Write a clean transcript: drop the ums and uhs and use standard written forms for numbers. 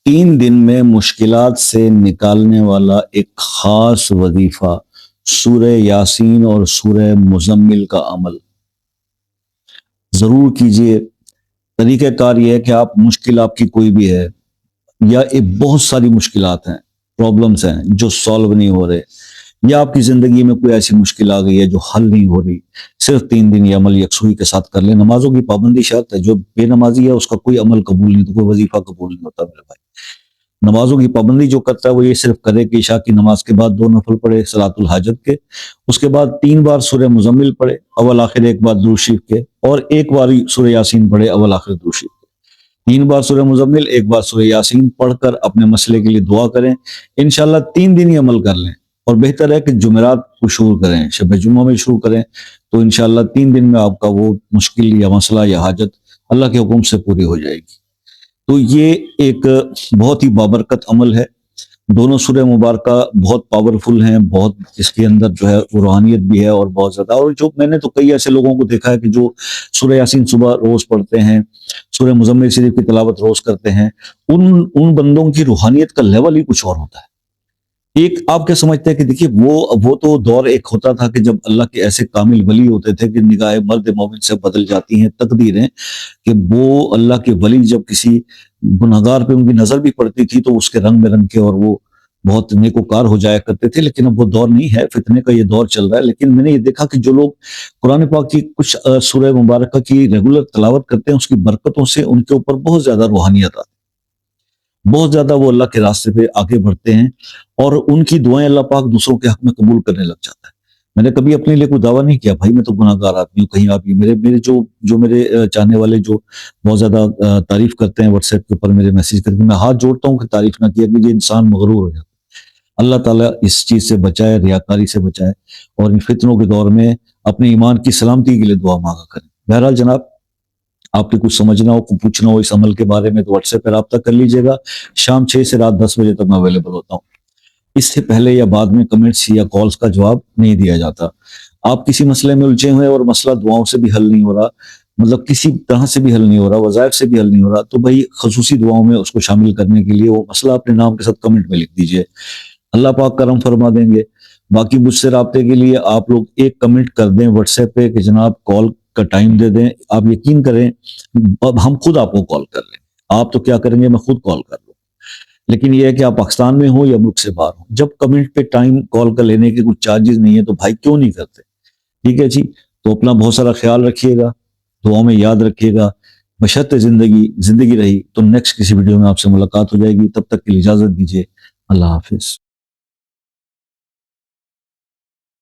3 दिन में मुश्किलात से निकालने वाला एक खास वजीफा सूरह यासीन और सूरह मुजम्मिल का अमल जरूर कीजिए। तरीक़ाकार ये है कि आप मुश्किल आपकी कोई भी है या एक बहुत सारी मुश्किलात हैं, प्रॉब्लम्स हैं जो सॉल्व नहीं हो रहे, या आपकी जिंदगी में कोई ऐसी मुश्किल आ गई है जो हल नहीं हो रही, सिर्फ 3 दिन ये अमल यकसुई के साथ कर ले। नमाजों की पाबंदी शर्त है, जो बेनमाजी है उसका कोई अमल कबूल नहीं, तो कोई वजीफा कबूल नहीं होता मेरे भाई। नमाजों की पाबंदी जो करता है वो ये सिर्फ करे कि इशा की नमाज के बाद 2 नफल पढ़े सलातुल हाजत के, उसके बाद 3 बार सूरह मुजम्मिल पढ़े अव्वल आखिर, एक बार दुरूद शरीफ के, और एक बार सूरह यासीन पढ़े अव्वल आखिर दुरूद शरीफ के। 3 बार सूरह मुजम्मिल, एक बार सूरह यासीन पढ़कर अपने मसले के लिए दुआ करें। इंशाल्लाह 3 दिन ही अमल कर लें, और बेहतर है कि जुमेरात को शुरू करें, शब जुम्मा में शुरू करें, तो इंशाल्लाह 3 दिन में आपका वो मुश्किल या मसला या हाजत अल्लाह के हुक्म से पूरी हो जाएगी। तो ये एक बहुत ही बाबरकत अमल है। दोनों सूरह मुबारका बहुत पावरफुल हैं, बहुत इसके अंदर जो है रूहानियत भी है और बहुत ज्यादा। और जो मैंने तो कई ऐसे लोगों को देखा है कि जो सूरह यासीन सुबह रोज पढ़ते हैं, सूरह मुजम्मिल शरीफ की तिलावत रोज करते हैं, उन बंदों की रूहानियत का लेवल ही कुछ और होता है। एक आप क्या समझते हैं कि देखिए वो तो दौर एक होता था कि जब अल्लाह के ऐसे कामिल वली होते थे कि निगाह मर्द मोमिन से बदल जाती हैं तकदीरें, कि वो अल्लाह के वली जब किसी गुनहगार पे उनकी नजर भी पड़ती थी तो उसके रंग में रंग के और वो बहुत नेकोकार हो जाया करते थे। लेकिन अब वो दौर नहीं है, फितने का ये दौर चल रहा है। लेकिन मैंने ये देखा कि जो लोग कुरान पाक की कुछ सूरह मुबारका की रेगुलर तलावत करते हैं, उसकी बरकतों से उनके ऊपर बहुत ज्यादा रूहानियत आती है, बहुत ज्यादा वो अल्लाह के रास्ते पे आगे बढ़ते हैं, और उनकी दुआएं अल्लाह पाक दूसरों के हक में कबूल करने लग जाता है। मैंने कभी अपने लिए कोई दावा नहीं किया, भाई मैं तो गुनाहगार आदमी हूँ, कहीं आप ये मेरे मेरे जो मेरे चाहने वाले जो बहुत ज्यादा तारीफ करते हैं व्हाट्सएप के ऊपर मेरे मैसेज करके, मैं हाथ जोड़ता हूँ कि तारीफ ना किया कि ये इंसान मगरूर हो जाता है। अल्लाह ताला इस चीज से बचाए, रियाकारी से बचाए, और इन फितनों के दौर में अपने ईमान की सलामती के लिए दुआ मांगा करें। बहरहाल जनाब, आपके कुछ समझना हो, कुछ पूछना हो इस अमल के बारे में, तो व्हाट्सएप पर रब्ता कर लीजिएगा। शाम 6 से रात 10 बजे तक मैं अवेलेबल होता हूँ। इससे पहले या बाद में कमेंट्स या कॉल्स का जवाब नहीं दिया जाता। आप किसी मसले में उलझे हुए और मसला दुआओं से भी हल नहीं हो रहा, मतलब किसी तरह से भी हल नहीं हो रहा, वज़ाइफ से भी हल नहीं हो रहा, तो भाई खसूसी दुआओं में उसको शामिल करने के लिए वो मसला अपने नाम के साथ कमेंट में लिख दीजिए, अल्लाह पाक करम फरमा देंगे। बाकी मुझसे राब्ते के लिए आप लोग एक कमेंट कर दें व्हाट्सएप पे कि जनाब कॉल का टाइम दे दें। आप यकीन करें, अब हम खुद आपको कॉल कर लें, आप तो क्या करेंगे, मैं खुद कॉल कर लूँ। लेकिन ये है कि आप पाकिस्तान में हो या मुल्क से बाहर हो, जब कमेंट पे टाइम कॉल का लेने के कुछ चार्जेस नहीं है तो भाई क्यों नहीं करते। ठीक है जी, तो अपना बहुत सारा ख्याल रखिएगा, दुआओं में याद रखिएगा। बशर्ते जिंदगी रही तो नेक्स्ट किसी वीडियो में आपसे मुलाकात हो जाएगी। तब तक के लिए इजाजत दीजिए। अल्लाह हाफिज।